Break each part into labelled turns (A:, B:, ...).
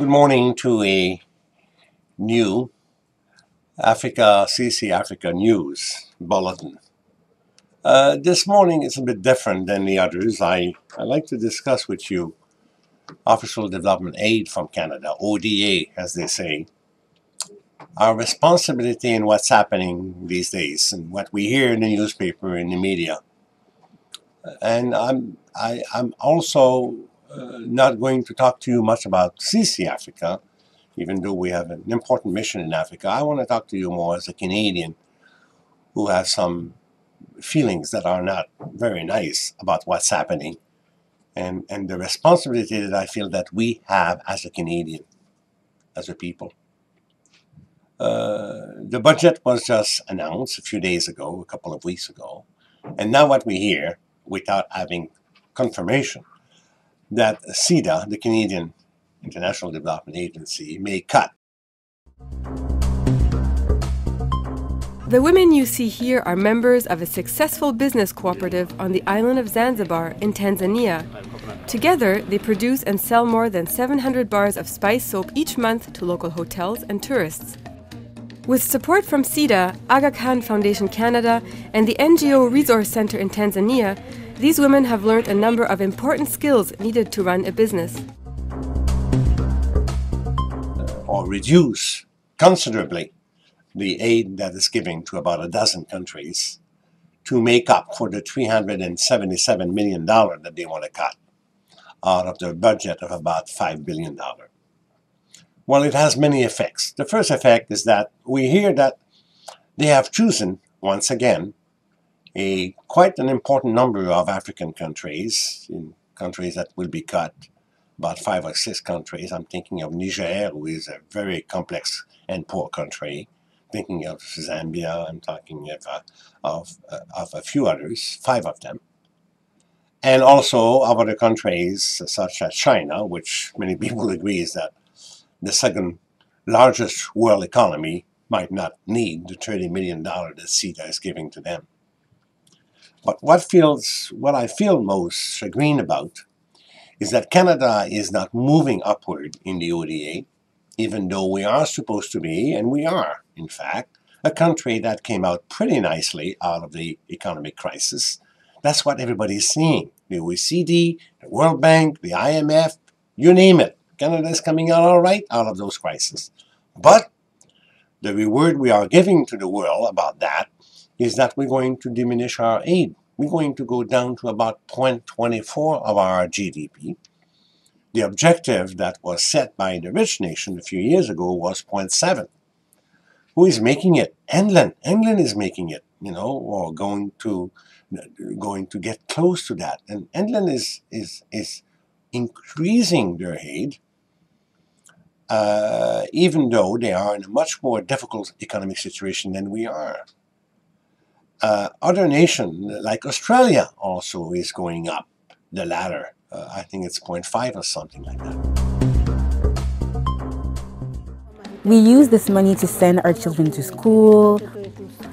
A: Good morning to a new CCAfrica News Bulletin. This morning is a bit different than the others. I'd like to discuss with you Official Development Aid from Canada, ODA as they say, our responsibility in what's happening these days and what we hear in the newspaper, in the media. And I'm also not going to talk to you much about CCAfrica, even though we have an important mission in Africa. I want to talk to you more as a Canadian who has some feelings that are not very nice about what's happening and the responsibility that I feel that we have as a Canadian, as a people. The budget was just announced a few days ago, a couple of weeks ago, and now what we hear, without having confirmation, that CIDA, the Canadian International Development Agency, may cut.
B: The women you see here are members of a successful business cooperative on the island of Zanzibar in Tanzania. Together, they produce and sell more than 700 bars of spice soap each month to local hotels and tourists. With support from CIDA, Aga Khan Foundation Canada, and the NGO Resource Center in Tanzania, these women have learned a number of important skills needed to run a business.
A: Or reduce considerably the aid that is given to about a dozen countries to make up for the $377 million that they want to cut out of their budget of about $5 billion. Well, it has many effects. The first effect is that we hear that they have chosen, once again, quite an important number of African countries, in countries that will be cut, about 5 or 6 countries. I'm thinking of Niger, who is a very complex and poor country. Thinking of Zambia, I'm talking of a few others, 5 of them. And also of other countries such as China, which many people agree is that the second largest world economy might not need the $30 million that CIDA is giving to them. But what I feel most chagrined about is that Canada is not moving upward in the ODA, even though we are supposed to be, and we are, in fact, a country that came out pretty nicely out of the economic crisis. That's what everybody's seeing. The OECD, the World Bank, the IMF, you name it. Canada is coming out all right out of those crises. But the reward we are giving to the world about that is that we're going to diminish our aid. We're going to go down to about 0.24 of our GDP. The objective that was set by the rich nation a few years ago was 0.7. Who is making it? England. England is making it, or going to get close to that. And England is increasing their aid, even though they are in a much more difficult economic situation than we are. Other nations, like Australia, also is going up the ladder. I think it's 0.5 or something like that.
C: We use this money to send our children to school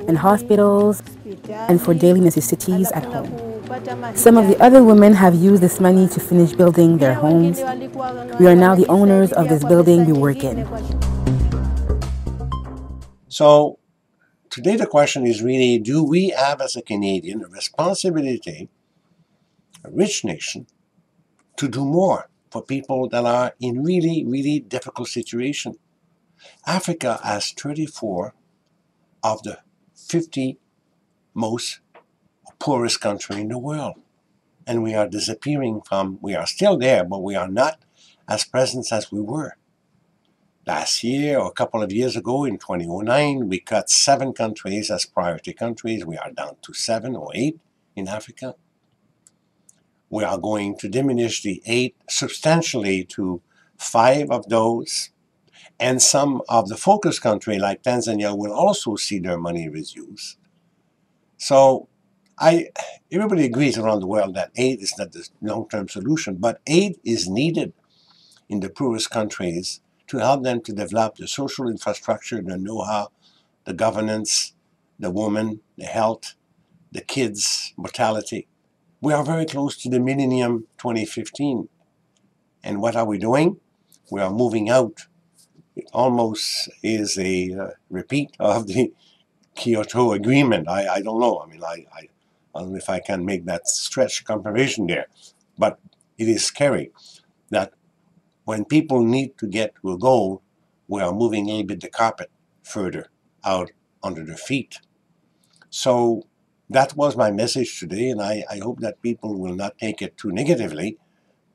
C: and hospitals and for daily necessities at home. Some of the other women have used this money to finish building their homes. We are now the owners of this building we work in.
A: So today the question is really, do we have as a Canadian a responsibility, a rich nation, to do more for people that are in really, really difficult situations? Africa has 34 of the 50 most poorest country in the world. And we are disappearing we are still there, but we are not as present as we were. Last year, or a couple of years ago, in 2009, we cut 7 countries as priority countries. We are down to 7 or 8 in Africa. We are going to diminish the 8 substantially to 5 of those. And some of the focus countries, like Tanzania, will also see their money reduced. So everybody agrees around the world that aid is not the long-term solution, but aid is needed in the poorest countries to help them to develop the social infrastructure, the know-how, the governance, the women, the health, the kids' mortality. We are very close to the Millennium 2015. And what are we doing? we are moving out. It almost is a repeat of the Kyoto Agreement. I don't know. I mean, I don't know if I can make that stretch comparison there. But it is scary that when people need to get to a goal, we are moving a little bit the carpet further out under their feet. So that was my message today, and I hope that people will not take it too negatively.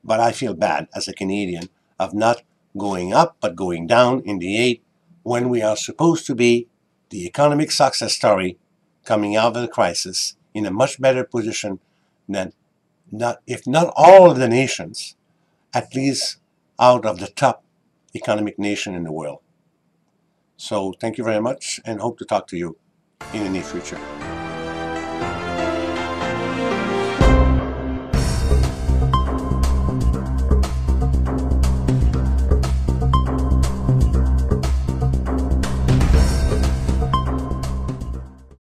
A: But I feel bad as a Canadian of not going up but going down in the aid when we are supposed to be the economic success story coming out of the crisis in a much better position than, if not all of the nations, at least out of the top economic nation in the world. So thank you very much, and hope to talk to you in the near future.